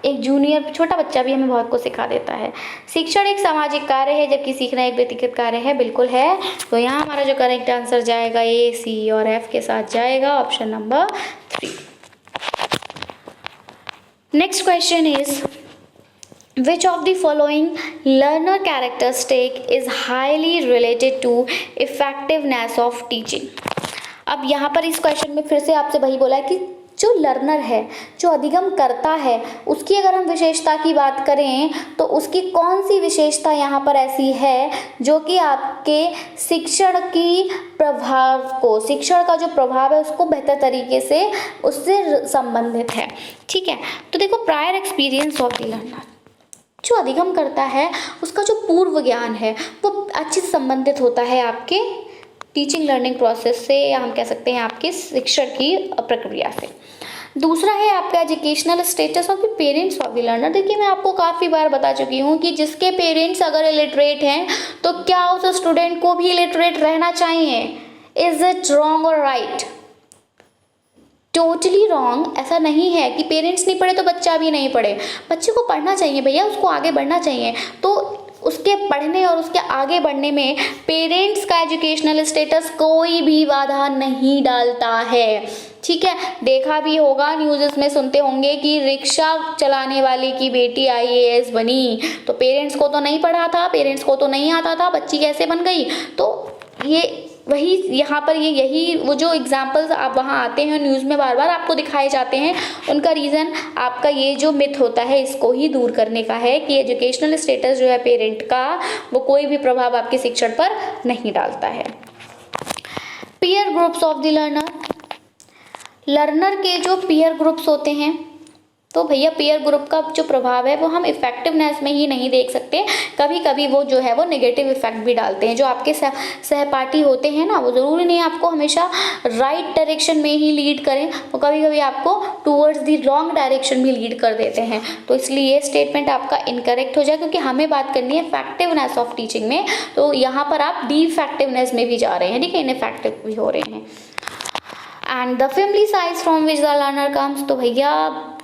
एक जूनियर छोटा बच्चा भी हमें बहुत कुछ सिखा देता है। शिक्षण एक सामाजिक कार्य है, जबकि सीखना एक व्यक्तिगत कार्य है, बिल्कुल है। तो यहाँ हमारा जो करेक्ट आंसर जाएगा A, C और F के साथ जाएगा, option number 3। Next question is which of the following learner characteristic is highly related to effectiveness of teaching। अब यहाँ पर इस क्वेश्चन में फिर से आपसे वही बोला है कि जो लर्नर है, जो अधिगम करता है, उसकी अगर हम विशेषता की बात करें तो उसकी कौन सी विशेषता यहाँ पर ऐसी है जो कि आपके शिक्षण की प्रभाव को, शिक्षण का जो प्रभाव है उसको बेहतर तरीके से उससे संबंधित है, ठीक है। तो देखो, prior experience of the learner, जो अधिगम करता है उसका जो पूर्व ज्ञान है वो अच्छे से संबंधित होता है आपके टीचिंग लर्निंग प्रोसेस से, या हम कह सकते हैं आपके शिक्षण की प्रक्रिया से। दूसरा है आपका educational status of the parents of the learner. देखिए, मैं आपको काफ़ी बार बता चुकी हूँ कि जिसके पेरेंट्स अगर इलिटरेट हैं तो क्या उस स्टूडेंट को भी इलिटरेट रहना चाहिए? इज इट रॉन्ग और राइट? Totally wrong. ऐसा नहीं है कि पेरेंट्स नहीं पढ़े तो बच्चा भी नहीं पढ़े, बच्चे को पढ़ना चाहिए भैया, उसको आगे बढ़ना चाहिए। तो उसके पढ़ने और उसके आगे बढ़ने में पेरेंट्स का एजुकेशनल स्टेटस कोई भी बाधा नहीं डालता है, ठीक है। देखा भी होगा, न्यूज़ में सुनते होंगे कि रिक्शा चलाने वाले की बेटी IAS बनी, तो पेरेंट्स को तो नहीं पढ़ा था, पेरेंट्स को तो नहीं आता था, बच्ची कैसे बन गई? तो ये वही यहाँ पर यही वो जो एग्जाम्पल्स आप वहाँ आते हैं न्यूज़ में बार बार आपको दिखाए जाते हैं, उनका रीज़न आपका ये जो मिथ होता है इसको ही दूर करने का है कि एजुकेशनल स्टेटस जो है पेरेंट का वो कोई भी प्रभाव आपके शिक्षण पर नहीं डालता है। Peer groups of the learner, learner के जो पीयर ग्रुप्स होते हैं, तो भैया पीयर ग्रुप का जो प्रभाव है वो हम इफेक्टिवनेस में ही नहीं देख सकते, कभी कभी वो जो है वो नेगेटिव इफेक्ट भी डालते हैं। जो आपके सहपाठी होते हैं ना, वो ज़रूरी नहीं आपको हमेशा राइट डायरेक्शन में ही लीड करें, तो कभी कभी आपको टूवर्ड्स दी रॉन्ग डायरेक्शन भी लीड कर देते हैं। तो इसलिए ये स्टेटमेंट आपका इनकरेक्ट हो जाए, क्योंकि हमें बात करनी है इफेक्टिवनेस ऑफ टीचिंग में, तो यहाँ पर आप डिफेक्टिवनेस में भी जा रहे हैं, ठीक है, इनइफेक्टिव भी हो रहे हैं। And the family size from which the learner comes, तो भैया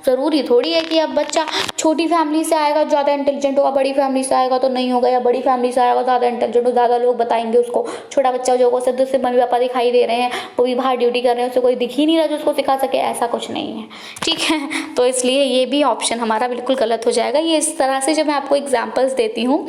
ज़रूरी थोड़ी है कि अब बच्चा छोटी फैमिली से आएगा ज़्यादा इंटेलिजेंट होगा, बड़ी फैमिली से आएगा तो नहीं होगा, या बड़ी फैमिली से आएगा ज़्यादा इंटेलिजेंट हो, ज़्यादा लोग बताएंगे उसको। छोटा बच्चा जो उसे दूसरे मम्मी पापा दिखाई दे रहे हैं, वो भी बाहर ड्यूटी कर रहे हैं, उसे कोई दिख ही नहीं रहा जो उसको सिखा सके, ऐसा कुछ नहीं है, ठीक है। तो इसलिए ये भी ऑप्शन हमारा बिल्कुल गलत हो जाएगा। ये इस तरह से जब मैं आपको एग्जाम्पल्स देती हूँ,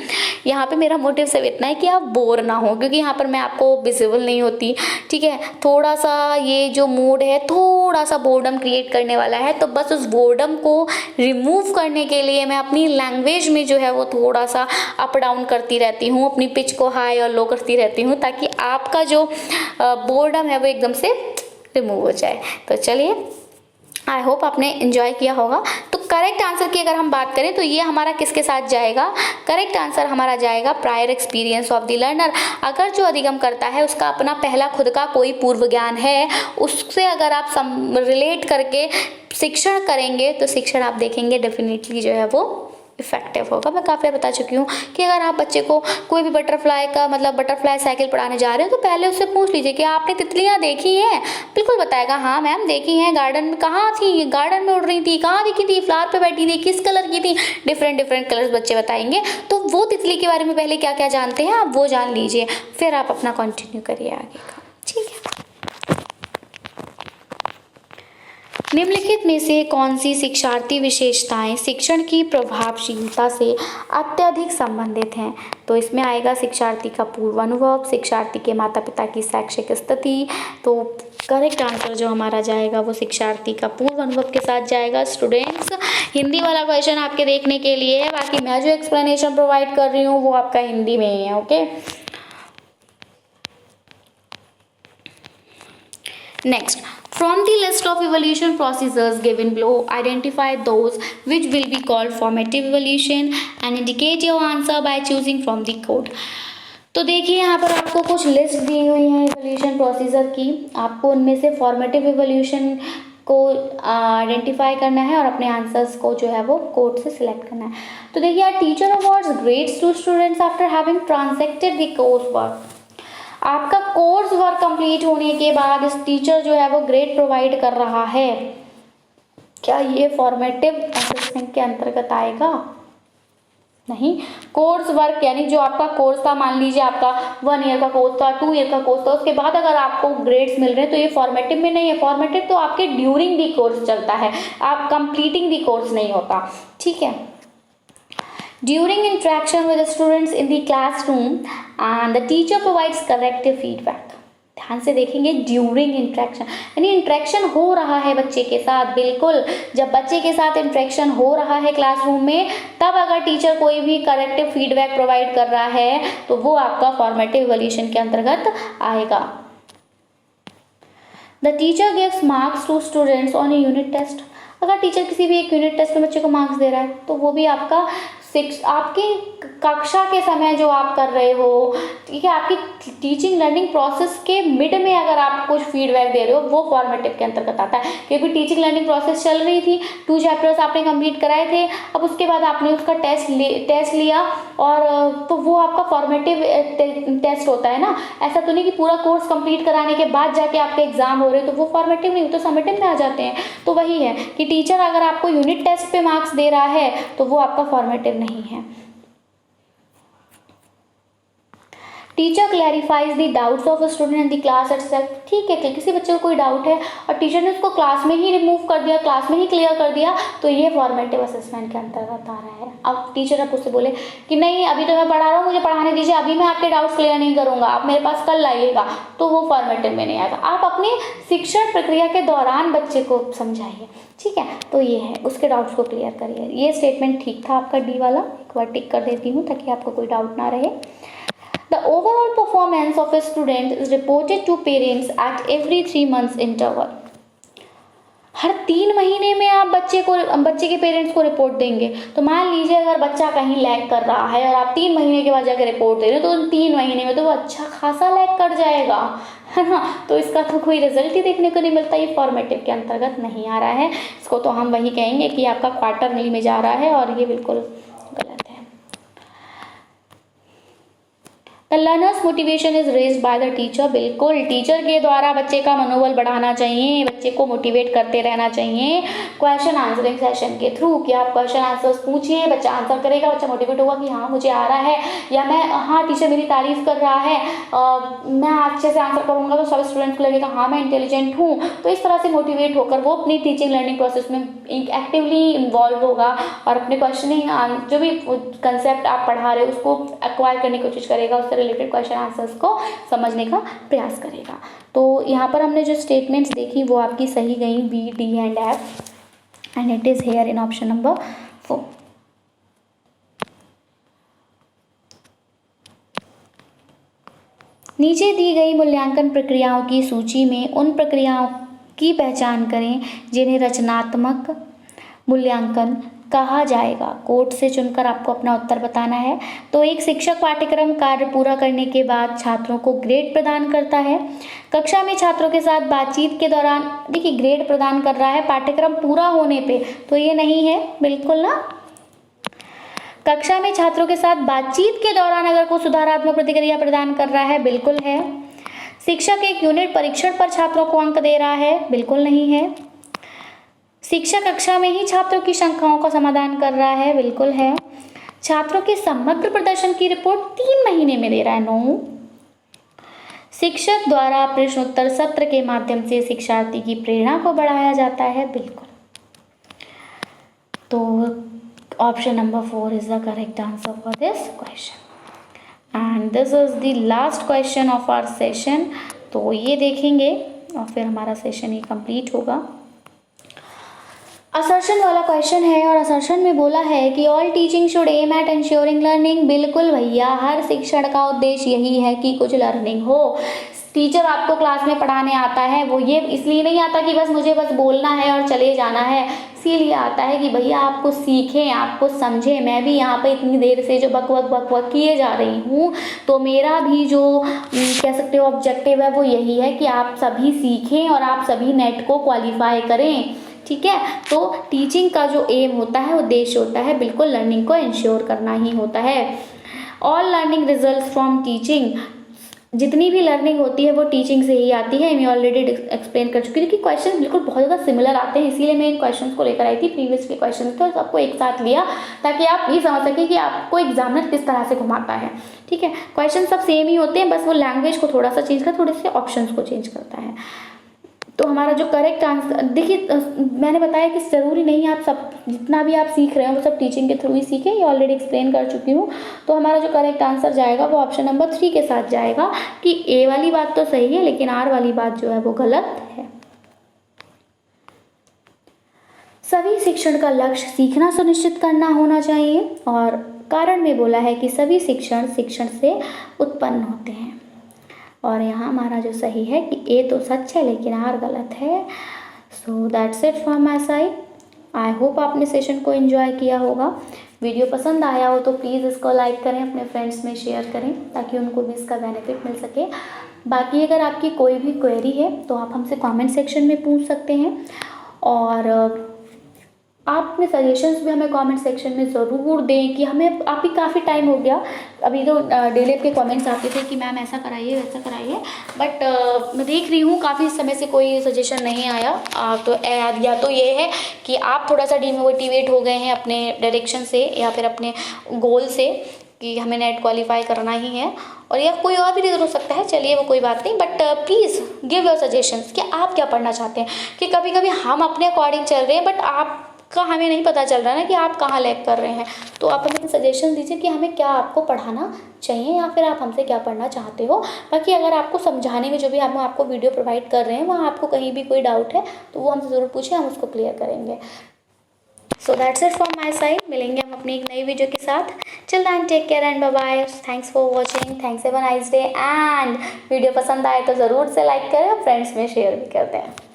यहाँ पे मेरा मोटिव सिर्फ इतना है कि आप बोर ना हो, क्योंकि यहाँ पर मैं आपको विजिबल नहीं होती, ठीक है। थोड़ा सा ये जो मूड है थोड़ा सा बोर्डम क्रिएट करने वाला है, तो बस उस बोर्डम को रिमूव करने के लिए मैं अपनी लैंग्वेज में जो है वो थोड़ा सा अप डाउन करती रहती हूँ, अपनी पिच को हाई और लो करती रहती हूँ, ताकि आपका जो बोर्डम है वो एकदम से रिमूव हो जाए। तो चलिए, आई होप आपने एंजॉय किया होगा। तो करेक्ट आंसर की अगर हम बात करें तो ये हमारा किसके साथ जाएगा? करेक्ट आंसर हमारा जाएगा prior experience of the learner. अगर जो अधिगम करता है उसका अपना पहला खुद का कोई पूर्व ज्ञान है, उससे अगर आप रिलेट करके शिक्षण करेंगे तो शिक्षण आप देखेंगे डेफिनेटली जो है वो इफेक्टिव होगा। मैं काफ़ी बार बता चुकी हूँ कि अगर आप बच्चे को कोई भी बटरफ्लाई का मतलब बटरफ्लाई साइकिल पढ़ाने जा रहे हो तो पहले उससे पूछ लीजिए कि आपने तितलियाँ देखी हैं। बिल्कुल बताएगा हाँ मैम देखी हैं। गार्डन में कहाँ थी? गार्डन में उड़ रही थी। कहाँ दिखी थी? फ्लावर पे बैठी थी। किस कलर की थी? डिफरेंट कलर्स बच्चे बताएंगे। तो वो तितली के बारे में पहले क्या क्या जानते हैं आप वो जान लीजिए, फिर आप अपना कंटिन्यू करिए आगे का, ठीक है। निम्नलिखित में से कौन सी शिक्षार्थी विशेषताएं शिक्षण की प्रभावशीलता से अत्यधिक संबंधित हैं? तो इसमें आएगा शिक्षार्थी का पूर्व अनुभव, शिक्षार्थी के माता पिता की शैक्षिक स्थिति। तो करेक्ट आंसर जो हमारा जाएगा वो शिक्षार्थी का पूर्व अनुभव के साथ जाएगा। स्टूडेंट्स, हिंदी वाला क्वेश्चन आपके देखने के लिए है, बाकी मैं जो एक्सप्लेनेशन प्रोवाइड कर रही हूँ वो आपका हिंदी में ही है, okay. Next, from the list of evolution procedures given below, identify those which will be called formative evolution and indicate your answer by choosing from the code. तो देखिए यहाँ पर आपको कुछ लिस्ट दी हुई है इवोल्यूशन प्रोसीजर की, आपको उनमें से फॉर्मेटिव इवोल्यूशन को आइडेंटिफाई करना है और अपने आंसर्स को जो है वो कोड से सिलेक्ट करना है। तो देखिए, teacher awards grades to students after having transacted the course work. आपका कोर्स वर्क कंप्लीट होने के बाद इस टीचर जो है वो ग्रेड प्रोवाइड कर रहा है, क्या ये फॉर्मेटिव असेसमेंट के अंतर्गत आएगा? नहीं। कोर्स वर्क यानी जो आपका कोर्स था, मान लीजिए आपका 1 ईयर का कोर्स था, 2 ईयर का कोर्स था, उसके बाद अगर आपको ग्रेड्स मिल रहे हैं तो ये फॉर्मेटिव में नहीं है। फॉर्मेटिव तो आपके ड्यूरिंग दी कोर्स चलता है, आप कंप्लीटिंग दी कोर्स नहीं होता, ठीक है। During interaction with the students in the classroom and the teacher provides corrective feedback. ध्यान से देखेंगे, ड्यूरिंग इंट्रैक्शन यानी इंट्रैक्शन हो रहा है बच्चे के साथ। बिल्कुल, जब बच्चे के साथ इंट्रैक्शन हो रहा है क्लासरूम में, तब अगर टीचर कोई भी करेक्टिव फीडबैक प्रोवाइड कर रहा है तो वो आपका फॉर्मेटिव इवोल्यूशन के अंतर्गत आएगा। The teacher gives marks to students on a unit test. अगर टीचर किसी भी एक यूनिट टेस्ट में बच्चे को मार्क्स दे रहा है तो वो भी आपका आपकी कक्षा के समय जो आप कर रहे हो, ठीक है, आपकी टीचिंग लर्निंग प्रोसेस के मिड में अगर आप कुछ फीडबैक दे रहे हो वो फॉर्मेटिव के अंतर्गत आता है। क्योंकि टीचिंग लर्निंग प्रोसेस चल रही थी, 2 चैप्टर्स आपने कंप्लीट कराए थे, अब उसके बाद आपने उसका टेस्ट लिया और तो वो आपका फॉर्मेटिव टेस्ट होता है ना। ऐसा तो नहीं कि पूरा कोर्स कंप्लीट कराने के बाद जाके आपके एग्जाम हो रहे तो वो फॉर्मेटिव नहीं, तो समेटिव में आ जाते हैं। तो वही है कि टीचर अगर आपको यूनिट टेस्ट पे मार्क्स दे रहा है तो वो आपका फॉर्मेटिव नहीं है। Teacher clarifies the doubts of a student in the class itself. ठीक है, किसी बच्चे को कोई डाउट है और टीचर ने उसको क्लास में ही रिमूव कर दिया, क्लास में ही क्लियर कर दिया, तो ये फॉर्मेटिव असेसमेंट के अंतर्गत आ रहा है। अब टीचर अब उससे बोले कि नहीं अभी तो मैं पढ़ा रहा हूँ, मुझे पढ़ाने दीजिए, अभी मैं आपके डाउट्स क्लियर नहीं करूँगा, आप मेरे पास कल आइएगा, तो वो फॉर्मेटिव में नहीं आएगा। आप अपनी शिक्षण प्रक्रिया के दौरान बच्चे को समझाइए, ठीक है, तो ये है, उसके डाउट्स को क्लियर करिए। ये स्टेटमेंट ठीक था आपका डी वाला, एक बार टिक कर देती हूँ ताकि आपको कोई डाउट ना रहे। The overall performance of a student is reported to parents at every 3 months interval. हर 3 महीने में आप बच्चे के पेरेंट्स को रिपोर्ट देंगे। तो मान लीजिए अगर बच्चा कहीं लैग कर रहा है और आप 3 महीने के बाद जाकर रिपोर्ट दे रहे हो, तो 3 महीने में तो वो अच्छा खासा लैग कर जाएगा, है ना। तो इसका तो कोई रिजल्ट ही देखने को नहीं मिलता, ये फॉर्मेटिव के अंतर्गत नहीं आ रहा है। इसको तो हम वही कहेंगे कि आपका क्वार्टरली में जा रहा है और ये बिल्कुल गलत है। The learners motivation is raised by the teacher. बिल्कुल, टीचर के द्वारा बच्चे का मनोबल बढ़ाना चाहिए, बच्चे को मोटिवेट करते रहना चाहिए क्वेश्चन आंसरिंग सेशन के थ्रू, कि आप क्वेश्चन आंसर्स पूछिए, बच्चा आंसर करेगा, बच्चा मोटिवेट होगा कि हाँ मुझे आ रहा है, या मैं हाँ टीचर मेरी तारीफ कर रहा है, मैं अच्छे से आंसर करूँगा तो सब स्टूडेंट्स को लगेगा हाँ मैं इंटेलिजेंट हूँ। तो इस तरह से मोटिवेट होकर वो अपनी टीचिंग लर्निंग प्रोसेस में एक्टिवली इन्वॉल्व होगा और अपने क्वेश्चनिंग जो भी कंसेप्ट आप पढ़ा रहे हो उसको एक्वायर करने की कोशिश करेगा, उससे रिलेटेड क्वेश्चन आंसर्स को समझने का प्रयास करेगा। तो यहाँ पर हमने जो स्टेटमेंट्स देखी वो आपकी सही गई, B, D and F, and it is here in option number 4। नीचे दी गई मूल्यांकन प्रक्रियाओं की सूची में उन प्रक्रियाओं की पहचान करें जिन्हें रचनात्मक मूल्यांकन कहा जाएगा। कोट से चुनकर आपको अपना उत्तर बताना है। तो एक शिक्षक पाठ्यक्रम कार्य पूरा करने के बाद छात्रों को ग्रेड प्रदान करता है। कक्षा में छात्रों के साथ बातचीत के दौरान, देखिए ग्रेड प्रदान कर रहा है पाठ्यक्रम पूरा होने पे, तो ये नहीं है बिल्कुल ना। कक्षा में छात्रों के साथ बातचीत के दौरान अगर कोई सुधारात्मक प्रतिक्रिया प्रदान कर रहा है, बिल्कुल है। शिक्षक एक यूनिट परीक्षण पर छात्रों को अंक दे रहा है, बिल्कुल नहीं है। शिक्षक कक्षा में ही छात्रों की शंकाओं का समाधान कर रहा है, बिल्कुल है। छात्रों के समग्र प्रदर्शन की रिपोर्ट 3 महीने में दे रहा है, नो। शिक्षक द्वारा प्रश्नोत्तर सत्र के माध्यम से शिक्षार्थी की प्रेरणा को बढ़ाया जाता है, बिल्कुल। तो option number 4 is the correct answer for this question and this is the last question of our session. तो ये देखेंगे और फिर हमारा सेशन ही कंप्लीट होगा। असर्शन वाला क्वेश्चन है और असर्शन में बोला है कि all teaching should aim at ensuring learning. बिल्कुल भैया, हर शिक्षण का उद्देश्य यही है कि कुछ लर्निंग हो। टीचर आपको क्लास में पढ़ाने आता है, वो ये इसलिए नहीं आता कि बस मुझे बस बोलना है और चले जाना है, इसीलिए आता है कि भैया आपको सीखें, आपको समझें। मैं भी यहाँ पे इतनी देर से जो बकवक किए जा रही हूँ, तो मेरा भी जो कह सकते हो ऑब्जेक्टिव है वो यही है कि आप सभी सीखें और आप सभी नेट को क्वालिफाई करें, ठीक है। तो टीचिंग का जो एम होता है, उद्देश्य होता है, बिल्कुल लर्निंग को इंश्योर करना ही होता है। All learning result from teaching, जितनी भी लर्निंग होती है वो टीचिंग से ही आती है। मैं ऑलरेडी एक्सप्लेन कर चुकी थी कि क्वेश्चन बिल्कुल बहुत ज़्यादा सिमिलर आते हैं, इसीलिए मैं इन क्वेश्चंस को लेकर आई थी। प्रीवियस के क्वेश्चन थे और सबको एक साथ लिया ताकि आप ये समझ सकें कि आपको एग्जामिनर किस तरह से घुमाता है, ठीक है। क्वेश्चन सब सेम ही होते हैं, बस वो लैंग्वेज को थोड़ा सा चेंज कर, थोड़े से ऑप्शंस को चेंज करता है। तो हमारा जो करेक्ट आंसर, देखिए मैंने बताया कि ज़रूरी नहीं आप सब जितना भी आप सीख रहे हो वो सब टीचिंग के थ्रू ही सीखें, ये ऑलरेडी एक्सप्लेन कर चुकी हूँ। तो हमारा जो करेक्ट आंसर जाएगा वो ऑप्शन नंबर 3 के साथ जाएगा कि ए वाली बात तो सही है लेकिन आर वाली बात जो है वो गलत है। सभी शिक्षण का लक्ष्य सीखना सुनिश्चित करना होना चाहिए और कारण में बोला है कि सभी शिक्षण से उत्पन्न होते हैं। और यहाँ हमारा जो सही है कि ए तो सच है लेकिन आर गलत है। सो that's it from my side. I hope आपने सेशन को एंजॉय किया होगा। वीडियो पसंद आया हो तो प्लीज़ इसको लाइक करें, अपने फ्रेंड्स में शेयर करें ताकि उनको भी इसका बेनिफिट मिल सके। बाकी अगर आपकी कोई भी क्वेरी है तो आप हमसे कमेंट सेक्शन में पूछ सकते हैं और आप अपने सजेशंस भी हमें कमेंट सेक्शन में ज़रूर दें कि हमें अभी काफ़ी टाइम हो गया, अभी तो डेली के कमेंट्स आते थे कि मैम ऐसा कराइए वैसा कराइए, बट मैं देख रही हूँ काफ़ी समय से कोई सजेशन नहीं आया। तो या तो ये है कि आप थोड़ा सा डिमोटिवेट हो गए हैं अपने डायरेक्शन से या फिर अपने गोल से कि हमें नेट क्वालिफाई करना ही है, और या कोई और भी रीज़न हो सकता है, चलिए वो कोई बात नहीं। But please give your suggestions कि आप क्या पढ़ना चाहते हैं, कि कभी कभी हम अपने अकॉर्डिंग चल रहे हैं बट आप का हमें नहीं पता चल रहा ना कि आप कहाँ लैग कर रहे हैं। तो आप हमें सजेशन दीजिए कि हमें क्या आपको पढ़ाना चाहिए या फिर आप हमसे क्या पढ़ना चाहते हो। बाकी अगर आपको समझाने में जो भी हम आपको वीडियो प्रोवाइड कर रहे हैं वहाँ आपको कहीं भी कोई डाउट है तो वो हमसे ज़रूर पूछें, हम उसको क्लियर करेंगे। So that's it from my side. मिलेंगे हम अपनी एक नई वीडियो के साथ। Till then take care and bye bye. Thanks for watching, thanks have a nice day. And video पसंद आए तो ज़रूर से लाइक करें और फ्रेंड्स में शेयर भी कर दें।